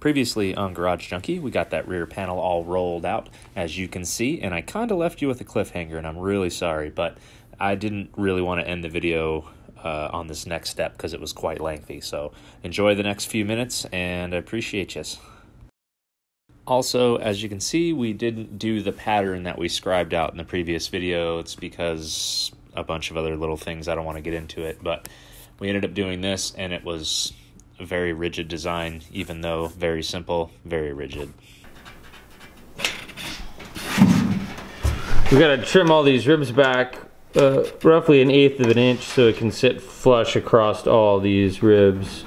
Previously on Garage Junkie, we got that rear panel all rolled out, as you can see, and I kind of left you with a cliffhanger, and I'm really sorry, but I didn't really want to end the video on this next step because it was quite lengthy. So enjoy the next few minutes, and I appreciate you. Also, as you can see, we didn't do the pattern that we scribed out in the previous video. It's because a bunch of other little things, I don't want to get into it, but we ended up doing this, and it was a very rigid design, even though very simple, very rigid. We gotta trim all these ribs back roughly 1/8 of an inch so it can sit flush across all these ribs.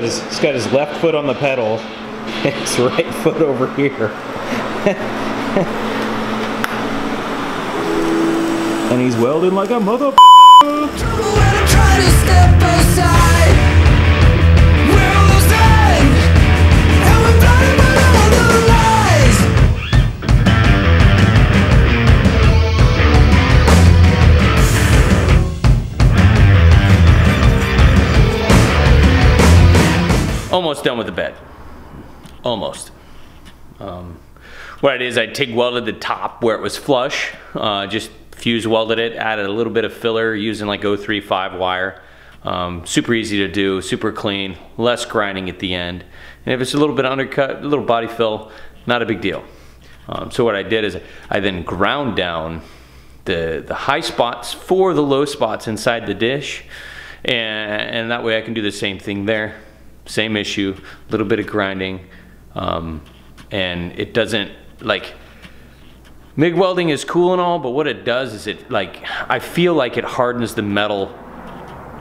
He's got his left foot on the pedal and his right foot over here. And he's welding like a motherfucker. Almost done with the bed. Almost. What it is, I TIG welded the top where it was flush, just fuse welded it, added a little bit of filler using like 035 wire. Super easy to do, super clean, less grinding at the end. And if it's a little bit undercut, a little body fill, not a big deal. So what I did is I then ground down the high spots for the low spots inside the dish, and that way I can do the same thing there. Same issue, a little bit of grinding, and it doesn't, like, MIG welding is cool and all, but what it does is it, like, I feel like it hardens the metal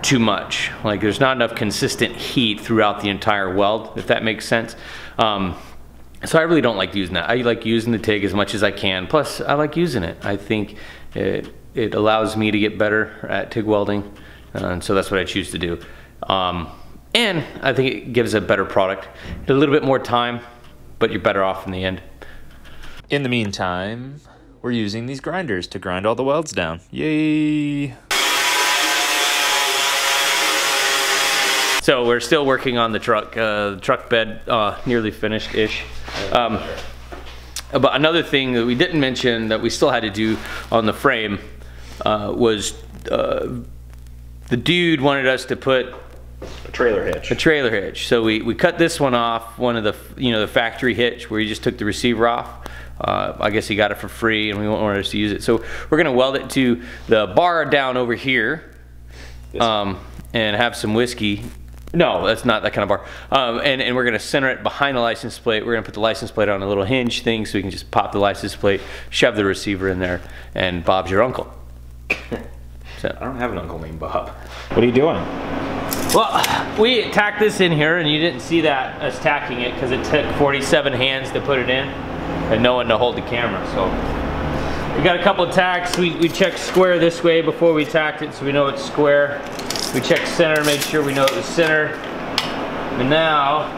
too much. Like, there's not enough consistent heat throughout the entire weld, if that makes sense. So I really don't like using that. I like using the TIG as much as I can. Plus, I like using it. I think it allows me to get better at TIG welding, and so that's what I choose to do. And I think it gives a better product. A little bit more time, but you're better off in the end. In the meantime, we're using these grinders to grind all the welds down. Yay! So we're still working on the truck bed, nearly finished-ish. But another thing that we didn't mention that we still had to do on the frame was the dude wanted us to put a trailer hitch. A trailer hitch. So we cut this one off, one of the, the factory hitch where you just took the receiver off. I guess he got it for free and we wanted us to use it. So we're gonna weld it to the bar down over here, and have some whiskey. No, that's not that kind of bar. And we're gonna center it behind the license plate. We're gonna put the license plate on a little hinge thing so we can just pop the license plate, shove the receiver in there, and Bob's your uncle. So. I don't have an uncle named Bob. What are you doing? Well, we tacked this in here, and you didn't see that us tacking it because it took 47 hands to put it in and no one to hold the camera. So we got a couple of tacks. We checked square this way before we tacked it so we know it's square. We checked center, made sure we know it was center. And now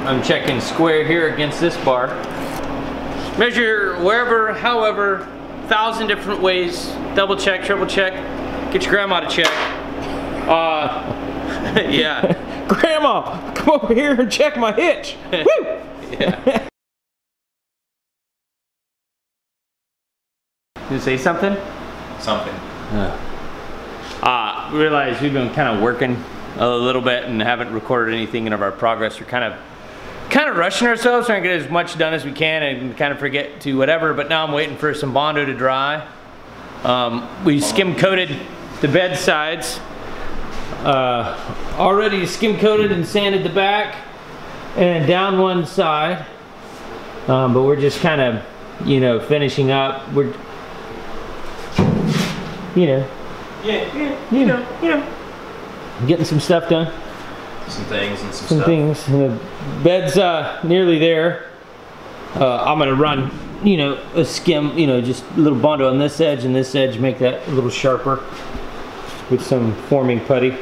I'm checking square here against this bar. Measure wherever, however, 1,000 different ways. Double check, triple check. Get your grandma to check. Yeah. Grandma, come over here and check my hitch. Woo! Yeah. You say something? Something. Realize we've been kind of working a little bit and haven't recorded anything of our progress. We're kind of rushing ourselves, trying to get as much done as we can and kind of forget to whatever, but now I'm waiting for some Bondo to dry. We skim coated the bed sides. Already skim coated and sanded the back and down one side. But we're just kind of, you know, finishing up. We're, you know. You know. Getting some stuff done. Some things and some things. And the bed's nearly there. I'm gonna run, you know, a skim, you know, just a little bondo on this edge and this edge, make that a little sharper with some forming putty.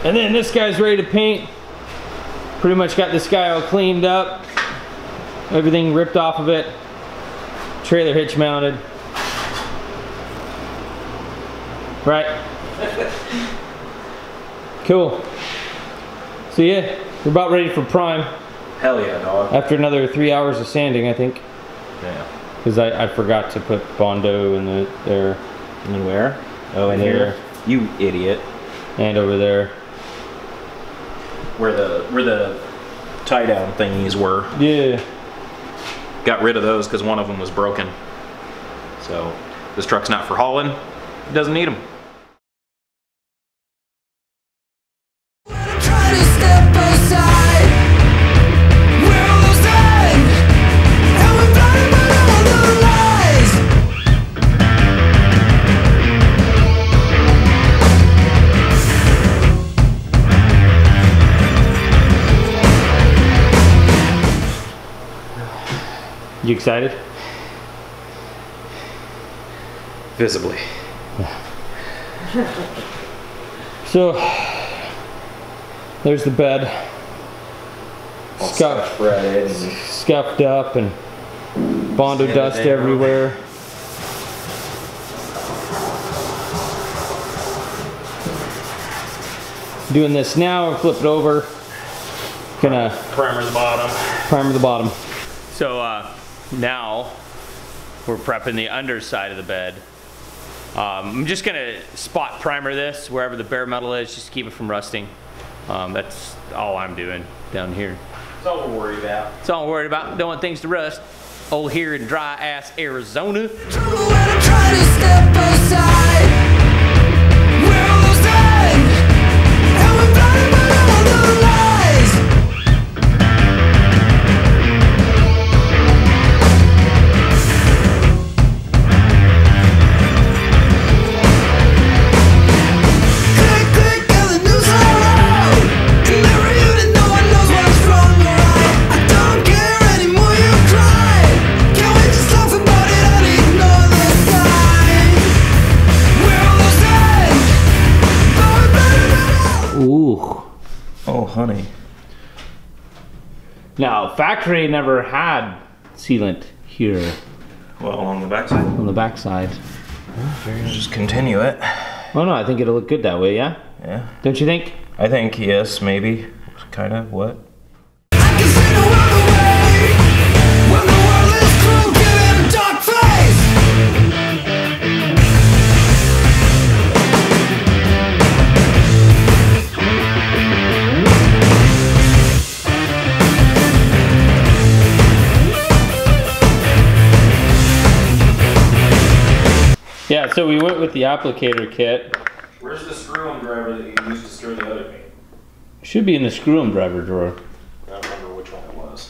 And then this guy's ready to paint. Pretty much got this guy all cleaned up. Everything ripped off of it. Trailer hitch mounted. Right. Cool. So yeah, we're about ready for prime. Hell yeah, dog. After another 3 hours of sanding, I think. Yeah. Because I forgot to put bondo in there. And where? Oh, in here. You idiot. And over there. Where the tie down thingies were. Yeah. Got rid of those because one of them was broken. So this truck's not for hauling. It doesn't need them. You excited? Visibly. So, there's the bed. Scuffed up and bondo dust everywhere. Doing this now and flip it over. Gonna Primer the bottom. primer the bottom. So now we're prepping the underside of the bed. I'm just gonna spot primer this wherever the bare metal is, just to keep it from rusting. That's all I'm doing down here. That's all we're worried about. That's all I'm worried about. Don't want things to rust. Oh, here in dry ass Arizona. Oh, honey. Now, factory never had sealant here Well, on the backside. on the backside. Just continue it. Oh no, I think it'll look good that way, yeah? Yeah. Don't you think? I think yes, maybe. Kind of. What? Yeah, so we went with the applicator kit. Where's the screwdriver that you used to screw the other paint? Should be in the screw and driver drawer. I don't remember which one it was.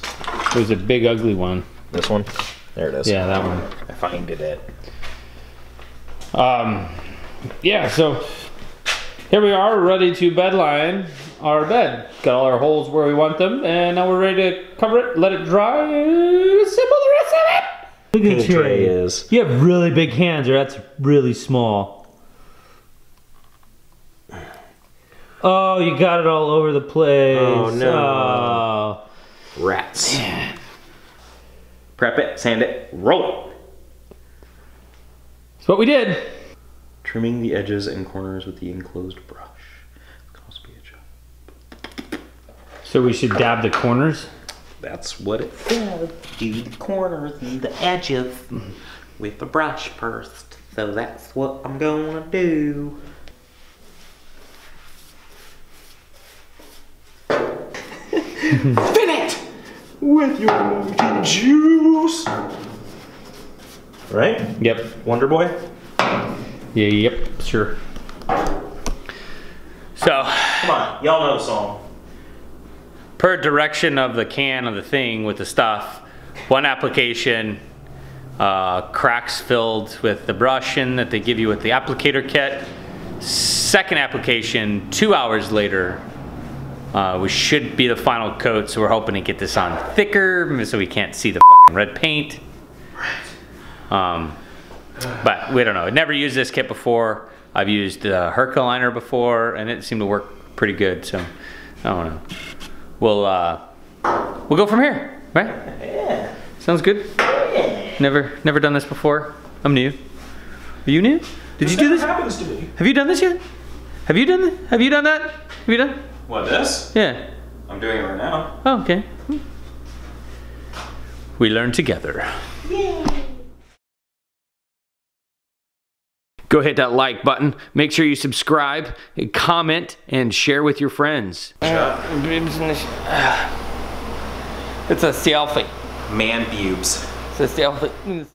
It was a big ugly one. This one? There it is. Yeah, that one. I found it. Yeah, so here we are, ready to bedline our bed. Got all our holes where we want them, and now we're ready to cover it, let it dry, and assemble the rest of it. Look at the tray. Is. You have really big hands, or that's really small. Oh, you got it all over the place. Oh, no. Oh. Rats. Man. Prep it, sand it, roll it. That's what we did. Trimming the edges and corners with the enclosed brush. So we should dab the corners? That's what it says. Do the corners and the edges with the brush first. So that's what I'm gonna do. Fin it with your monkey juice. Right? Yep. Wonder Boy? Yeah, yep, sure. So, Come on, y'all know the song. per direction of the can of the thing with the stuff, 1 application, cracks filled with the brush in that they give you with the applicator kit. 2nd application, 2 hours later, we should be the final coat, so we're hoping to get this on thicker so we can't see the fucking red paint. But we don't know. I've never used this kit before. I've used Herculiner before, and it seemed to work pretty good. So I don't know. We'll go from here, right? Yeah. Sounds good. Yeah. Never done this before. I'm new. Are you new? Did you do this? Happens to me. Have you done this yet? Have you done that? Have you done that? Have you done? What, this? Yeah. I'm doing it right now. Oh, okay. We learn together. Go hit that like button. Make sure you subscribe, comment, and share with your friends. It's a selfie. Man pubes. It's a selfie.